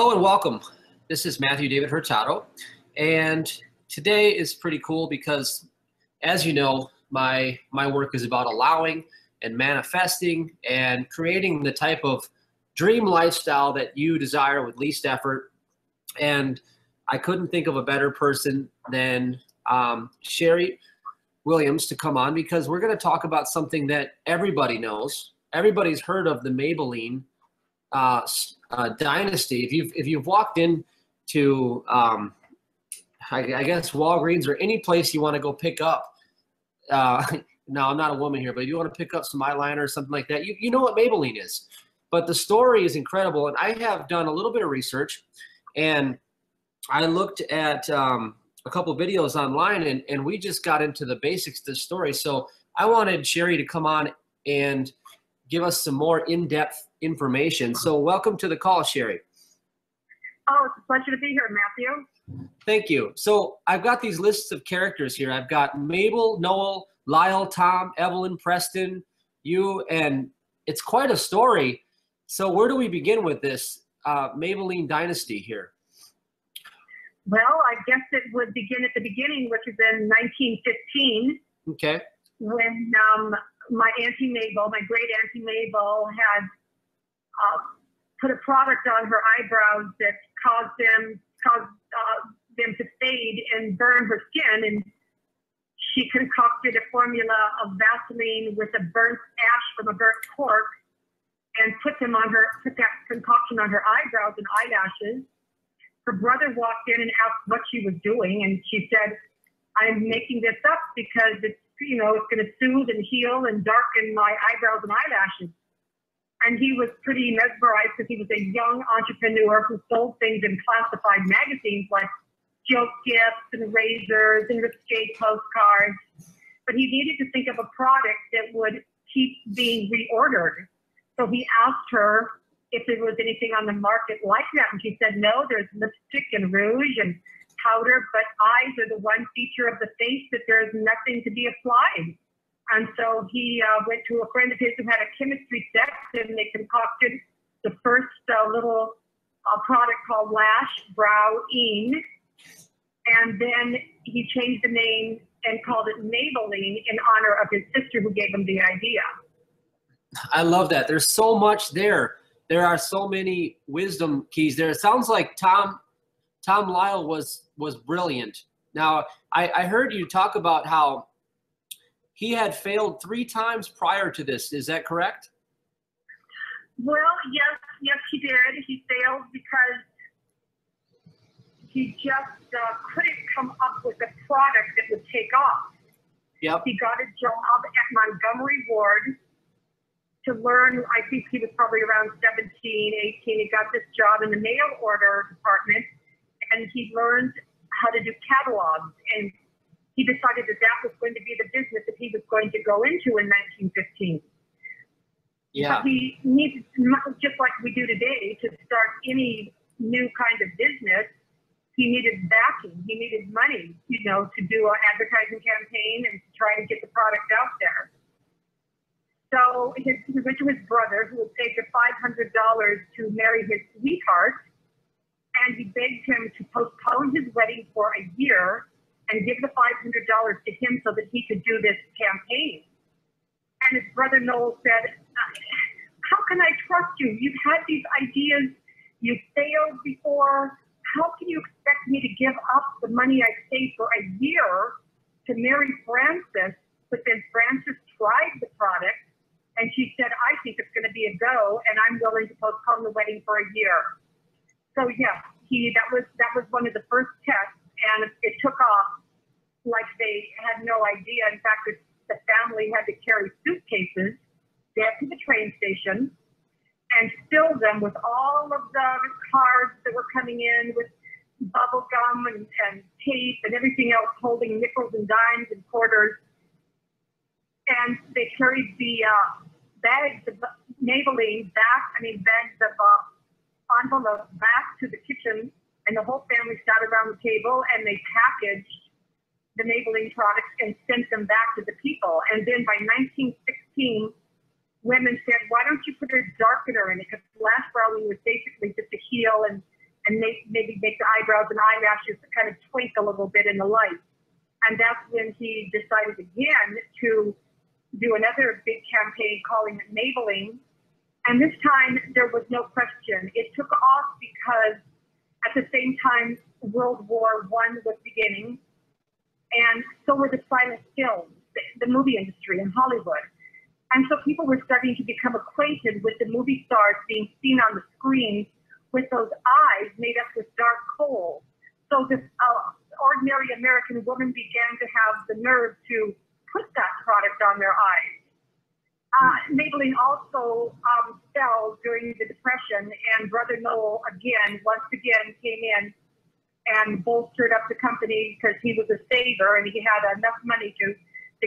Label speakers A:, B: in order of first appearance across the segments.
A: Hello and welcome. This is Matthew David Hurtado, and today is pretty cool because, as you know, my work is about allowing and manifesting and creating the type of dream lifestyle that you desire with least effort. And I couldn't think of a better person than Sharrie Williams to come on, because we're going to talk about something that everybody knows. Everybody's heard of the Maybelline Dynasty. If you've walked into I guess Walgreens or any place you want to go pick up, now I'm not a woman here, but if you want to pick up some eyeliner or something like that, you know what Maybelline is. But the story is incredible, and I have done a little bit of research, and I looked at a couple of videos online, and we just got into the basics of the story. So I wanted Sharrie to come on and give us some more in-depth information. So welcome to the call, Sharrie.
B: Oh, it's a pleasure to be here, Matthew.
A: Thank you. So I've got these lists of characters here. I've got Mabel, Noel, Lyle, Tom, Evelyn, Preston, you, and it's quite a story. So where do we begin with this Maybelline Dynasty here?
B: Well, I guess it would begin at the beginning, which is in 1915.
A: Okay.
B: When my Auntie Mabel, my great Auntie Mabel, had put a product on her eyebrows that caused them to fade and burn her skin, and she concocted a formula of Vaseline with a burnt ash from a burnt cork and put that concoction on her eyebrows and eyelashes. Her brother walked in and asked what she was doing, and she said, "I'm making this up because it's going to soothe and heal and darken my eyebrows and eyelashes." And he was pretty mesmerized because he was a young entrepreneur who sold things in classified magazines like joke gifts and razors and risque postcards. But he needed to think of a product that would keep being reordered. So he asked her if there was anything on the market like that. And she said, "No, there's lipstick and rouge and powder, but eyes are the one feature of the face that there's nothing to be applied." And so he went to a friend of his who had a chemistry set, and they concocted the first little product called Lash Brow Een. And then he changed the name and called it Maybelline in honor of his sister who gave him the idea.
A: I love that. There's so much there. There are so many wisdom keys there. It sounds like Tom Lyle was brilliant. Now, I heard you talk about how he had failed 3 times prior to this. Is that correct?
B: Well, yes, he did. He failed because he just couldn't come up with a product that would take off.
A: Yep.
B: He got a job at Montgomery Ward to learn. I think he was probably around 17, 18. He got this job in the mail order department, and he learned how to do catalogs. And he decided that was going to be the business that he was going to go into in 1915.
A: Yeah.
B: But he needed, just like we do today, to start any new kind of business, he needed backing. He needed money, to do an advertising campaign and to try to get the product out there. So he went to his brother, who had saved $500 to marry his sweetheart, and he begged him to postpone his wedding for a year and give the $500 to him so that he could do this campaign. And his brother Noel said, "How can I trust you? You've had these ideas. You've failed before. How can you expect me to give up the money I saved for a year to marry Frances?" But then Frances tried the product, and she said, "I think it's going to be a go, and I'm willing to postpone the wedding for a year." So yeah, that was one of the first tests, and it took off like they had no idea. In fact, the family had to carry suitcases get to the train station and fill them with all of the cards that were coming in with bubble gum and tape and everything else, holding nickels and dimes and quarters. And they carried the bags of Maybelline bags of envelopes back to the kitchen, and the whole family sat around the table and they packaged the Maybelline products and sent them back to the people. And then by 1916, women said, "Why don't you put a darkener in it?" Because lash browing was basically just to heal and and maybe make the eyebrows and eyelashes kind of twinkle a little bit in the light. And that's when he decided again to do another big campaign calling it Maybelline. And this time there was no question. It took off because at the same time World War I was beginning, and so were the silent films, the movie industry in Hollywood. And so people were starting to become acquainted with the movie stars being seen on the screen with those eyes made up with dark coal. So this ordinary American woman began to have the nerve to put that product on their eyes. Maybelline also fell during the Depression, and Brother Noel once again came in and bolstered up the company because he was a saver and he had enough money to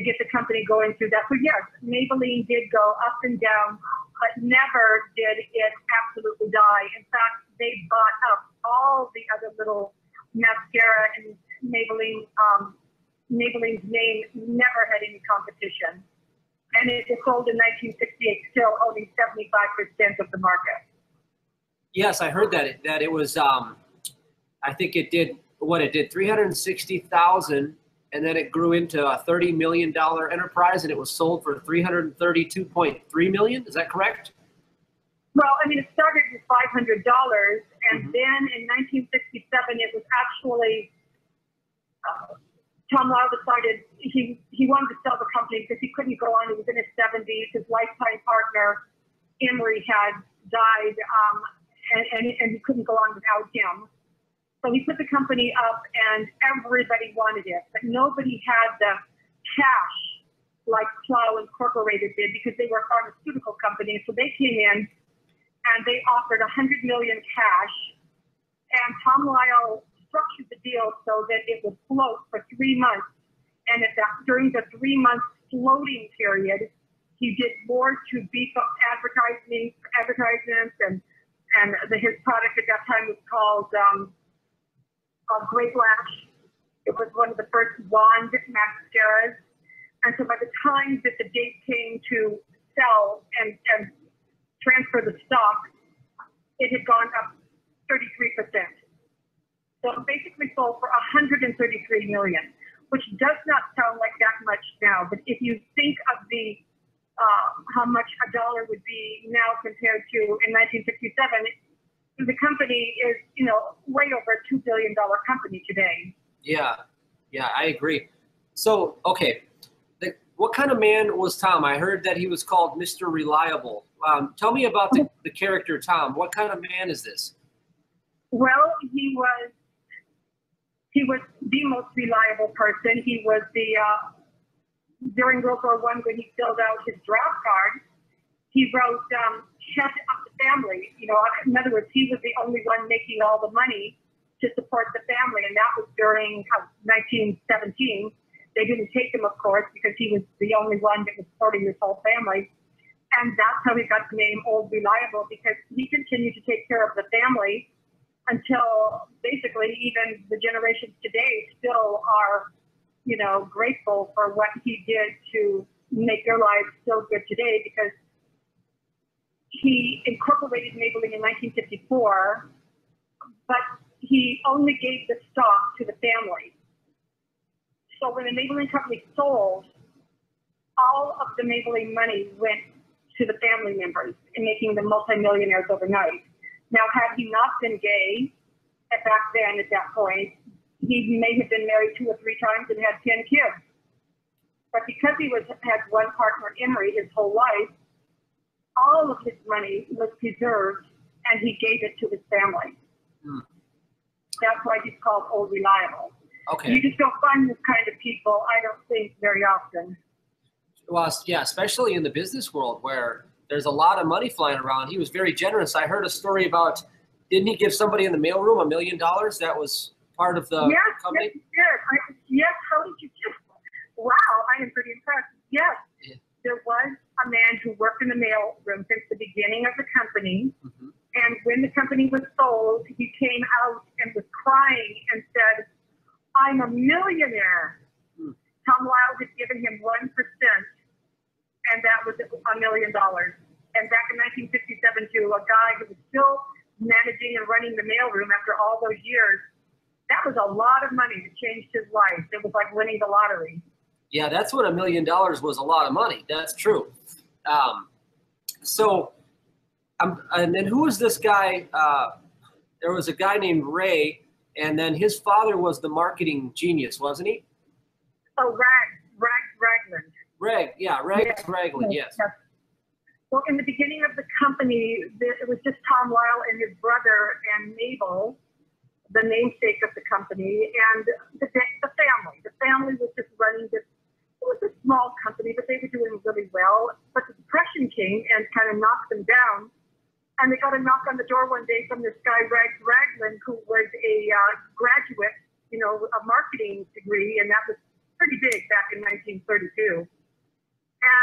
B: get the company going through that. So yes, Maybelline did go up and down, but never did it absolutely die. In fact, they bought up all the other little mascara, and Maybelline's name never had any competition. And it was sold in 1968, still owning 75% of the market.
A: Yes, I heard that it was, I think it did, it did 360,000, and then it grew into a $30 million enterprise, and it was sold for $332.3 million. Is that correct?
B: Well, I mean, it started with $500, and then in 1967, it was actually, Tom Lyle decided he wanted to sell the company because he couldn't go on. He was in his 70s. His lifetime partner, Emery, had died, and he couldn't go on without him. So he put the company up, and everybody wanted it, but nobody had the cash like Plow Incorporated did because they were a pharmaceutical company. So they came in and they offered $100 million cash, and Tom Lyle structured the deal so that it would float for 3 months. And during the 3 month floating period, he did more to beef up advertisements, and his product at that time was called Grape Lash. It was one of the first wand mascaras. And so by the time that the date came to sell and transfer the stock, it had gone up 33%. So it basically sold for $133 million, which does not sound like that much now. But if you think of the how much a dollar would be now compared to in 1967, the company is, way over a $2 billion company today. Yeah,
A: I agree. So, okay, what kind of man was Tom? I heard that he was called Mr. Reliable. Tell me about the character Tom. What kind of man is this?
B: Well, he was the most reliable person. He was during World War I, when he filled out his draft card, he wrote head of the family. In other words, he was the only one making all the money to support the family, and that was during 1917. They didn't take him, of course, because he was the only one that was supporting this whole family. And that's how he got the name Old Reliable, because he continued to take care of the family until basically even the generations today still are, grateful for what he did to make their lives so good today, because he incorporated Maybelline in 1954, but he only gave the stock to the family. So when the Maybelline company sold, all of the Maybelline money went to the family members and making them multimillionaires overnight. Now, had he not been gay back then at that point, he may have been married 2 or 3 times and had 10 kids. But because he had one partner, Emery, his whole life, all of his money was preserved, and he gave it to his family. That's why he's called Old Reliable.
A: Okay.
B: You just don't find this kind of people, I don't think, very often.
A: Well, yeah, especially in the business world where there's a lot of money flying around. He was very generous. I heard a story about, didn't he give somebody in the mailroom $1 million? That was part of the company?
B: Yes, how did you do that? Wow, I am pretty impressed. Yes, there was a man who worked in the mailroom since the beginning of the company. And when the company was sold, he came out and was crying and said, I'm a millionaire. Tom Lyle had given him 1%, and that was $1 million. And back in 1957, too, a guy who was still managing and running the mailroom after all those years. That was a lot of money that changed his life. It was like winning the lottery.
A: Yeah, that's what $1 million was, a lot of money. That's true. And then who was this guy? There was a guy named Ray, and then his father was the marketing genius, wasn't he?
B: Oh, Ragland.
A: Ragland, yes.
B: Well, in the beginning of the company, it was just Tom Lyle and his brother and Mabel, the namesake of the company, and the family. The family was just running this. It was a small company, but they were doing really well. But the Depression came and kind of knocked them down. And they got a knock on the door one day from this guy, Ragland, who was a graduate, a marketing degree, and that was pretty big back in 1932.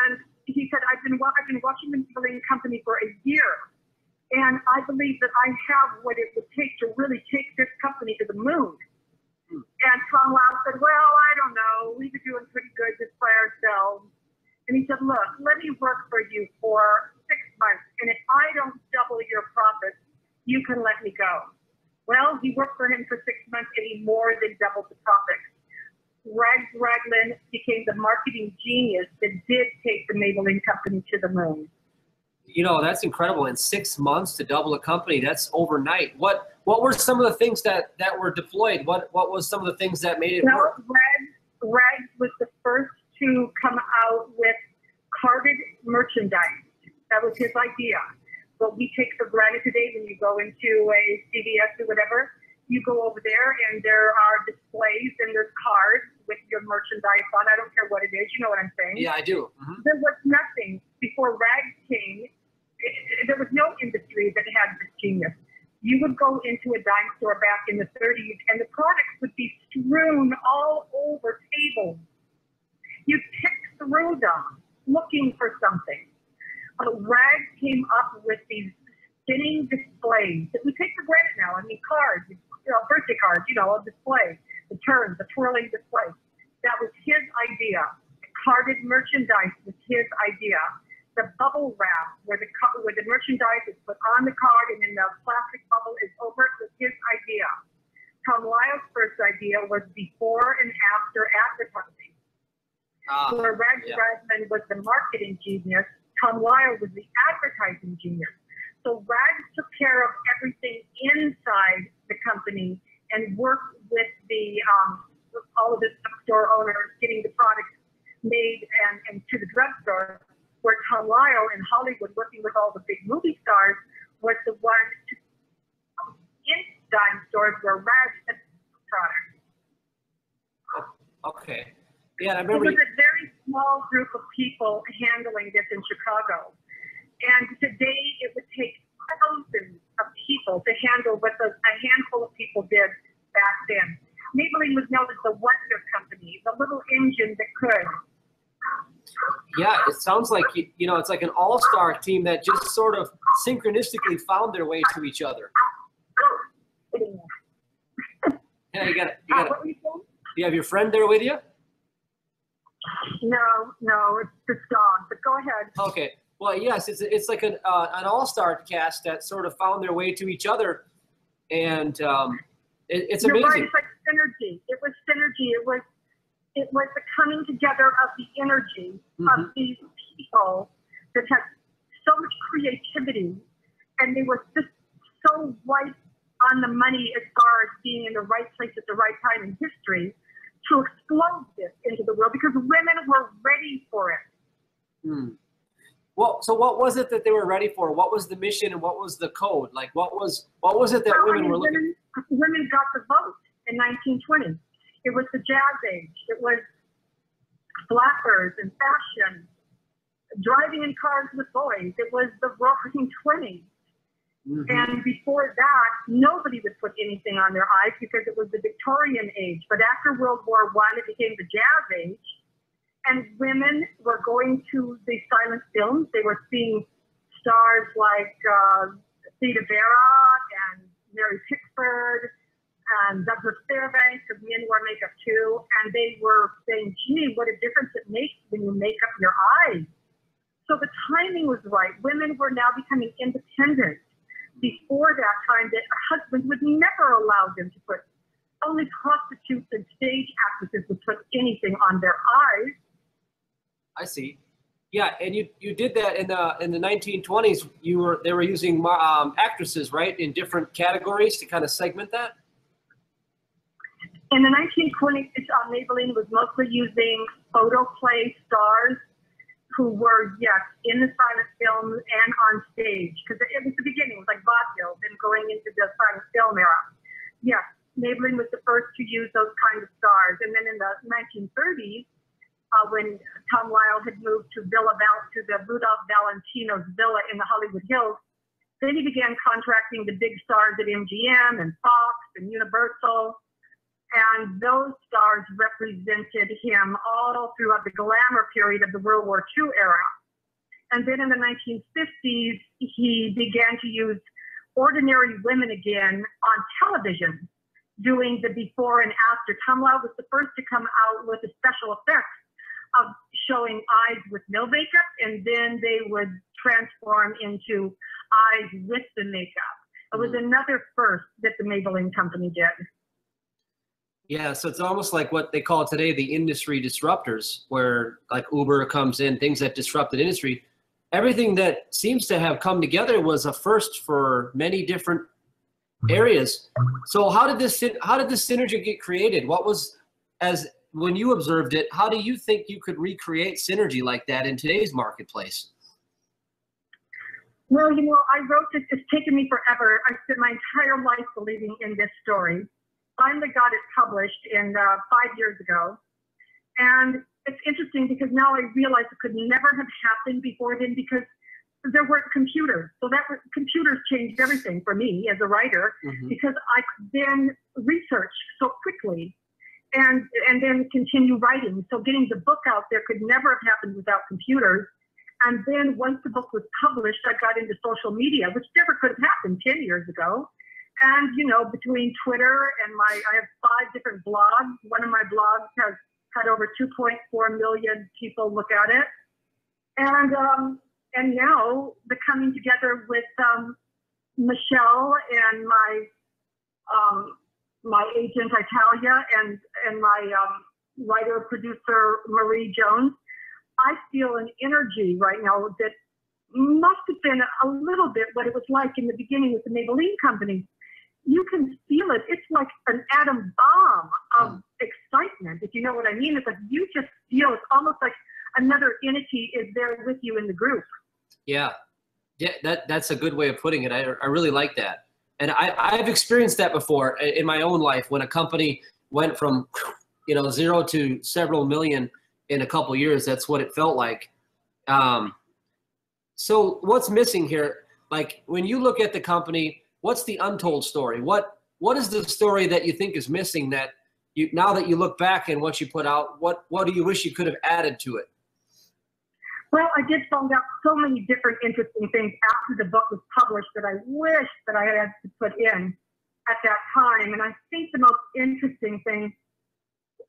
B: And he said, I've been watching the Maybelline company for a year, and I believe that I have what it would take to really take this company to the moon. And Tom Lyle said, well, I don't know. We've been doing pretty good just by ourselves. And he said, look, let me work for you for 6 months, and if I don't double your profits, you can let me go. Well, he worked for him for 6 months, and he more than doubled the profits. Ragland became the marketing genius that did take the Maybelline company to the moon.
A: That's incredible. In 6 months to double a company, that's overnight. What were some of the things that were deployed? What was some of the things that made it work?
B: Rag was the first to come out with carded merchandise. That was his idea. What we take for granted today when you go into a CVS or whatever, you go over there and there are displays and there's cards with your merchandise on. I don't care what it is. You know what I'm saying?
A: Yeah, I do. Mm-hmm.
B: There was nothing before Rags came. There was no industry that had this genius. You would go into a dime store back in the 30s and the products would be strewn all over tables. You'd pick through them looking for something. Rags came up with these spinning displays that we take for granted now. I mean, cards, birthday cards, a display, the turns, the twirling display. That was his idea. Carded merchandise was his idea. The bubble wrap, where the merchandise is put on the card and then the plastic bubble is over it, was his idea. Tom Lyle's first idea was before and after advertising. Where Ragland was the marketing genius, Tom Lyle was the advertising genius. So Rags took care of everything inside the company and worked with the all of the store owners getting the products made and to the drugstore, where Tom Lyle in Hollywood, working with all the big movie stars, was the one to in dime stores where Rags had products.
A: Okay. Yeah, I remember.
B: It was a very small group of people handling this in Chicago. And today it would take thousands of people to handle what a handful of people did back then. Maybelline was known as the wonder company, the little engine that could.
A: Yeah, it sounds like, it's like an all-star team that just sort of synchronistically found their way to each other. Yeah, you have your friend there with you?
B: No, it's this dog, but go ahead.
A: Okay. Well, yes, it's like an all-star cast that sort of found their way to each other, and it's amazing.
B: You're right, it's like synergy. It was synergy. It was the coming together of the energy of these people that had so much creativity, and they were just so right on the money as far as being in the right place at the right time in history to explode this into the world, because women were ready for it.
A: Well, so what was it that they were ready for? What was the mission and what was the code? Like, what was it that women were looking for?
B: Women got the vote in 1920. It was the jazz age. It was flappers and fashion, driving in cars with boys. It was the roaring 20s. And before that, nobody would put anything on their eyes because it was the Victorian age. But after World War I, it became the jazz age. And women were going to the silent films. They were seeing stars like Theda Bara and Mary Pickford and Douglas Fairbanks, because men wore makeup too. And they were saying, gee, what a difference it makes when you make up your eyes. So the timing was right. Women were now becoming independent. before that time that husbands would never allow them to put, only prostitutes and stage actresses would put anything on their eyes.
A: I see. Yeah, and you did that in the 1920s. They were using actresses, right, in different categories to kind of segment that.
B: In the 1920s, Maybelline was mostly using photoplay stars who were, yes, in the silent film and on stage, because it was the beginning, it was like vaudeville, then going into the silent film era. Yes, Maybelline was the first to use those kind of stars. And then in the 1930s, when Tom Lyle had moved to the Rudolph Valentino's villa in the Hollywood Hills, then he began contracting the big stars at MGM and Fox and Universal. And those stars represented him all throughout the glamour period of the World War II era. And then in the 1950s, he began to use ordinary women again on television, doing the before and after. Tom Lyle was the first to come out with the special effects of showing eyes with no makeup, and then they would transform into eyes with the makeup. It was another first that the Maybelline company did.
A: Yeah, so it's almost like what they call today the industry disruptors, where like Uber comes in, things that disrupt the industry. Everything that seems to have come together was a first for many different areas. So how did this synergy get created? What was, when you observed it, how do you think you could recreate synergy like that in today's marketplace?
B: Well, you know, I wrote this, it's taken me forever. I spent my entire life believing in this story. Finally got it published in 5 years ago. And it's interesting because now I realize it could never have happened before then because there weren't computers. So computers changed everything for me as a writer because I could then research so quickly and then continue writing. So getting the book out there could never have happened without computers. And then once the book was published, I got into social media, which never could have happened 10 years ago. And, you know, between Twitter and I have 5 different blogs. One of my blogs has had over 2.4 million people look at it. And now the coming together with Michelle and my agent Italia and my writer producer Marie Jones, I feel an energy right now that must have been a little bit what it was like in the beginning with the Maybelline company. You can feel it. It's like an atom bomb of excitement, if you know what I mean. It's like you just feel it's almost like another entity is there with you in the group. Yeah,
A: that's a good way of putting it. I really like that. And I've experienced that before in my own life when a company went from, you know, 0 to several million in a couple years. That's what it felt like. So what's missing here? Like when you look at the company, what's the untold story? What is the story that you think is missing that now that you look back and what you put out, what do you wish you could have added to it?
B: Well, I did find out so many different interesting things after the book was published that I wish that I had to put in at that time. And I think the most interesting thing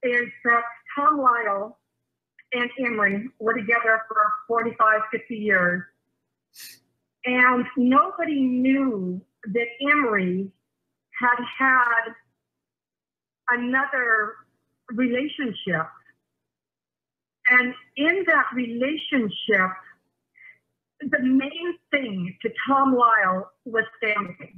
B: is that Tom Lyle and Emery were together for 45, 50 years. And nobody knew that Emery had another relationship. And in that relationship, the main thing to Tom Lyle was family.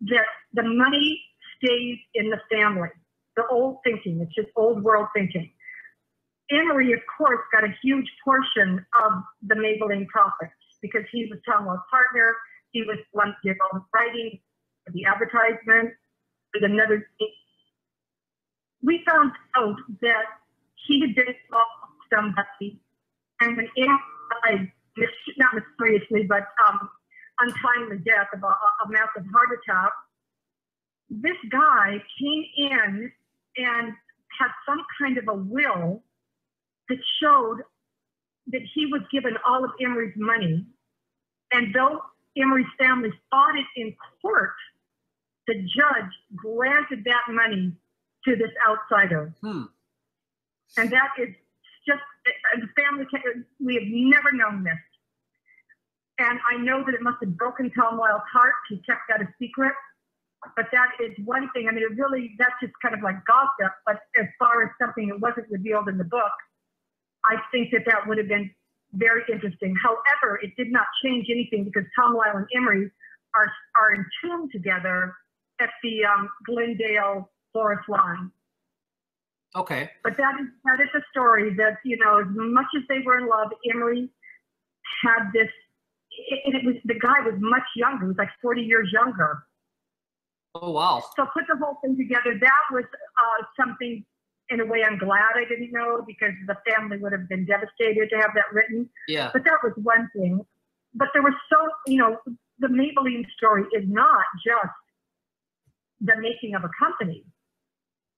B: That the money stays in the family. The old thinking, it's just old world thinking. Emery, of course, got a huge portion of the Maybelline profits because he was Tom Lyle's partner. He was one to give all the writing, the advertisement, with another thing. We found out that he had been involved with somebody, and when Emery died, not mysteriously, but untimely death of a massive heart attack, this guy came in and had some kind of a will that showed that he was given all of Emery's money. And though Emery's family fought it in court, the judge granted that money to this outsider. And that is just, the family, we have never known this. And I know that it must have broken Tom Lyle's heart. He kept that a secret. But that is one thing. I mean, that's just kind of like gossip. But as far as something that wasn't revealed in the book, I think that would have been very interesting. However, it did not change anything because Tom Lyle and Emery are entombed together at the Glendale Forest Lawn.
A: Okay.
B: But that is a story that, you know, as much as they were in love, Emery had this, the guy was much younger. He was like 40 years younger.
A: Oh, wow.
B: So put the whole thing together. That was something, in a way, I'm glad I didn't know, because the family would have been devastated to have that written.
A: Yeah.
B: But that was one thing. But there was you know, the Maybelline story is not just the making of a company.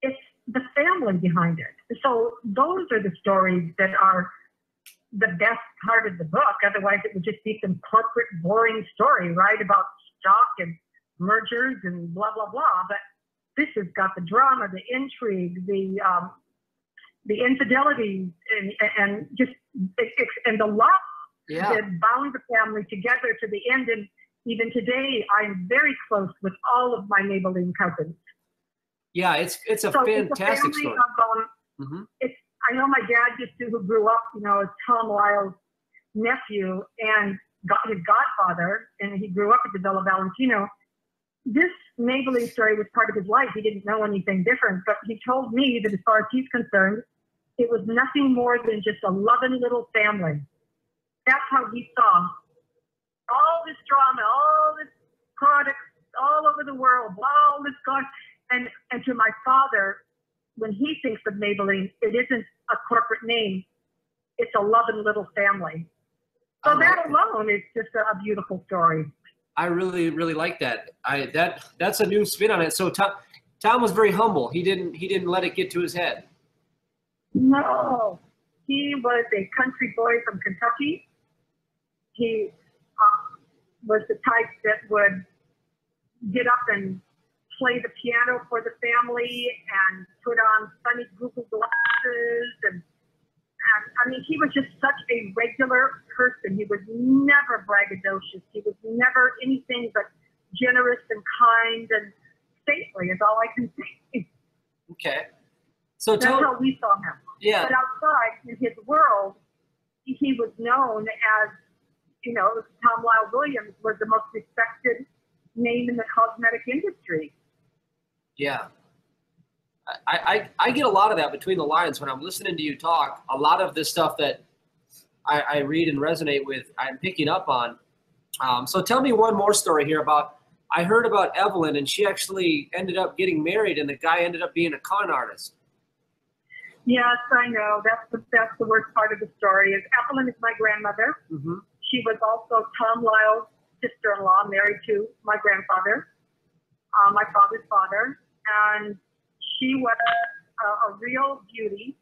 B: It's the family behind it. So those are the stories that are the best part of the book. Otherwise, it would just be some corporate, boring story, right, about stock and mergers and blah, blah, blah. But this has got the drama, the intrigue, the infidelity, and just and the love that bound the family together to the end. And even today, I'm very close with all of my Maybelline cousins.
A: Yeah, it's a fantastic story.
B: I know my dad who grew up, you know, as Tom Lyle's nephew and his godfather, and he grew up at the Villa Valentino. This Maybelline story was part of his life. He didn't know anything different, but he told me that as far as he's concerned, it was nothing more than just a loving little family. That's how he saw all this drama, all this products all over the world, all this God. And to my father, when he thinks of Maybelline, it isn't a corporate name. It's a loving little family. So that alone is just a beautiful story.
A: I really, really like that. That's a new spin on it. So Tom was very humble. He didn't let it get to his head.
B: No, he was a country boy from Kentucky. He was the type that would get up and play the piano for the family and put on funny Google glasses. And I mean, he was just such a regular person. He was never braggadocious. He was never anything but generous and kind and stately, is all I can say.
A: Okay. So
B: that's how we saw him.
A: Yeah.
B: But outside, in his world, he was known as, you know, Tom Lyle Williams was the most respected name in the cosmetic industry.
A: Yeah. I get a lot of that between the lines when I'm listening to you talk. A lot of this stuff that I read and resonate with, I'm picking up on. So tell me one more story here I heard about Evelyn, and she actually ended up getting married, and the guy ended up being a con artist.
B: Yes, I know. That's the worst part of the story. Is Evelyn is my grandmother. Mm-hmm. She was also Tom Lyle's sister-in-law, married to my grandfather, my father's father, and she was a real beauty,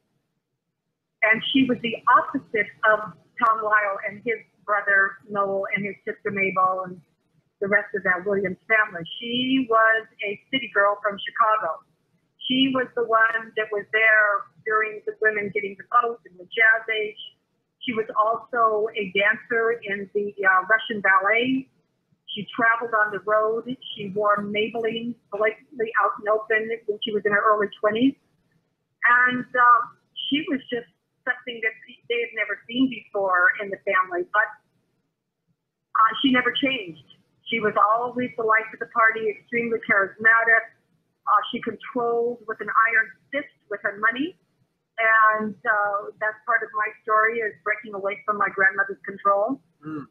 B: and she was the opposite of Tom Lyle and his brother Noel and his sister Mabel and the rest of that Williams family. She was a city girl from Chicago. She was the one that was there during the women getting the vote in the Jazz Age. She was also a dancer in the Russian ballet. She traveled on the road. She wore Maybelline blatantly out in open when she was in her early 20s. And she was just something that they had never seen before in the family. But she never changed. She was always the life of the party, extremely charismatic. She controlled with an iron fist with her money. And that's part of my story, is breaking away from my grandmother's control. Mm.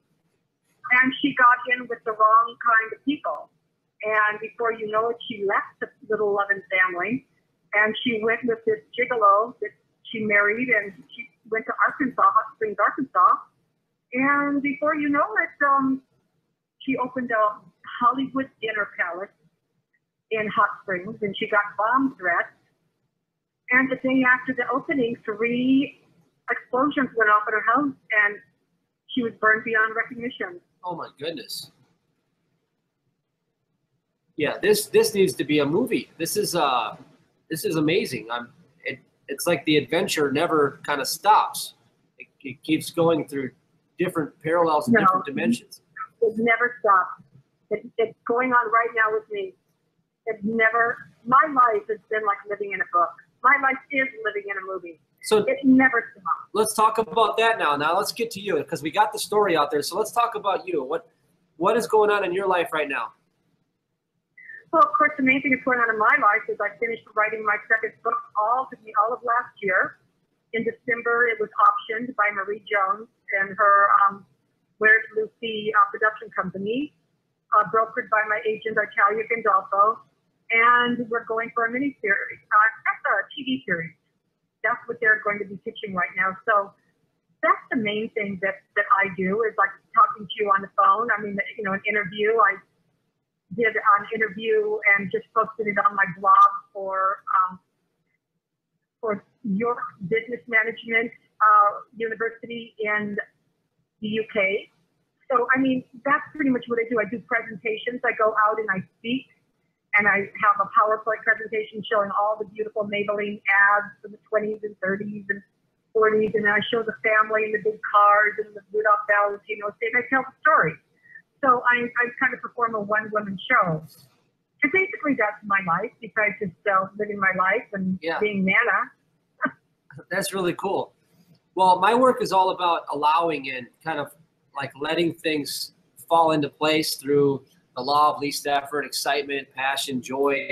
B: And she got in with the wrong kind of people. And before you know it, she left the little loving family. And she went with this gigolo that she married, and she went to Arkansas, Hot Springs, Arkansas. And before you know it, she opened a Hollywood dinner palace in Hot Springs, and she got bomb threats. And the day after the opening, 3 explosions went off at her house, and she was burned beyond recognition.
A: Oh my goodness. Yeah, this needs to be a movie. This is amazing. It's like the adventure never kind of stops. It keeps going through different parallels and
B: No.
A: different dimensions.
B: It never stops. It's going on right now with me. It never, my life has been like living in a book. My life is living in a movie.
A: So
B: it never stops.
A: Let's talk about that now. Now let's get to you, because we got the story out there. So let's talk about you. What is going on in your life right now?
B: Well, of course, the main thing that's going on in my life is I finished writing my second book all of last year. In December, it was optioned by Marie Jones and her Where's Lucy production company, brokered by my agent, Italia Gandolfo. And we're going for a miniseries. That's a TV series. That's what they're going to be pitching right now. So that's the main thing that I do, is like talking to you on the phone. I mean, you know, an interview. I did an interview and just posted it on my blog for York Business Management University in the UK. So, I mean, that's pretty much what I do. I do presentations. I go out and I speak, and I have a PowerPoint presentation showing all the beautiful Maybelline ads from the 20s and 30s and 40s, and then I show the family and the big cars and the Rudolph Valentino state, and I tell the story. So I kind of perform a one-woman show. And basically that's my life, besides just living my life and being Nana.
A: That's really cool. Well, my work is all about allowing and kind of like letting things fall into place through the law of least effort, excitement, passion, joy,